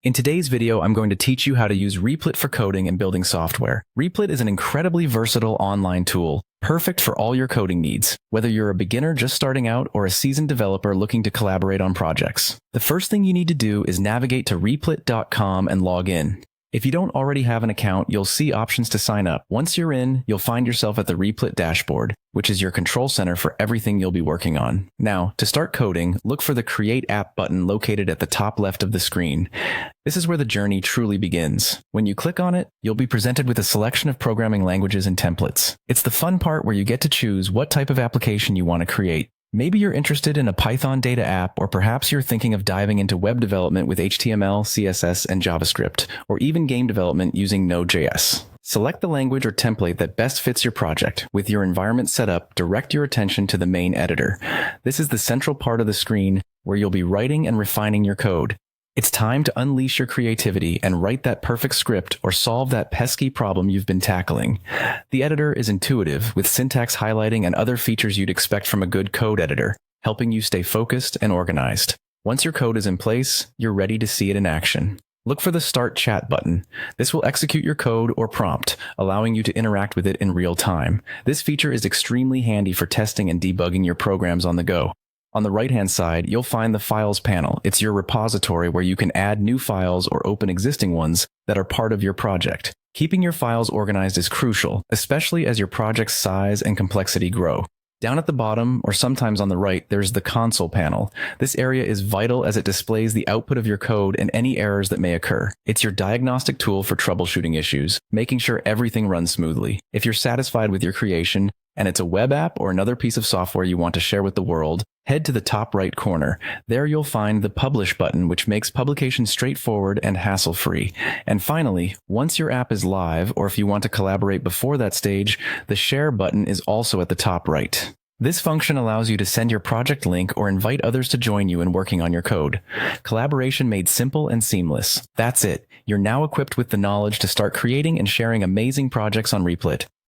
In today's video, I'm going to teach you how to use Replit for coding and building software. Replit is an incredibly versatile online tool, perfect for all your coding needs, whether you're a beginner just starting out or a seasoned developer looking to collaborate on projects. The first thing you need to do is navigate to replit.com and log in. If you don't already have an account, you'll see options to sign up. Once you're in, you'll find yourself at the Replit dashboard, which is your control center for everything you'll be working on. Now, to start coding, look for the Create App button located at the top left of the screen. This is where the journey truly begins. When you click on it, you'll be presented with a selection of programming languages and templates. It's the fun part where you get to choose what type of application you want to create. Maybe you're interested in a Python data app, or perhaps you're thinking of diving into web development with HTML, CSS, and JavaScript, or even game development using Node.js. Select the language or template that best fits your project. With your environment set up, direct your attention to the main editor. This is the central part of the screen where you'll be writing and refining your code. It's time to unleash your creativity and write that perfect script or solve that pesky problem you've been tackling. The editor is intuitive, with syntax highlighting and other features you'd expect from a good code editor, helping you stay focused and organized. Once your code is in place, you're ready to see it in action. Look for the Start Chat button. This will execute your code or prompt, allowing you to interact with it in real time. This feature is extremely handy for testing and debugging your programs on the go. On the right-hand side, you'll find the Files panel. It's your repository where you can add new files or open existing ones that are part of your project. Keeping your files organized is crucial, especially as your project's size and complexity grow. Down at the bottom, or sometimes on the right, there's the Console panel. This area is vital as it displays the output of your code and any errors that may occur. It's your diagnostic tool for troubleshooting issues, making sure everything runs smoothly. If you're satisfied with your creation, and it's a web app or another piece of software you want to share with the world, head to the top right corner. There you'll find the Publish button, which makes publication straightforward and hassle-free. And finally, once your app is live, or if you want to collaborate before that stage, the Share button is also at the top right. This function allows you to send your project link or invite others to join you in working on your code. Collaboration made simple and seamless. That's it. You're now equipped with the knowledge to start creating and sharing amazing projects on Replit.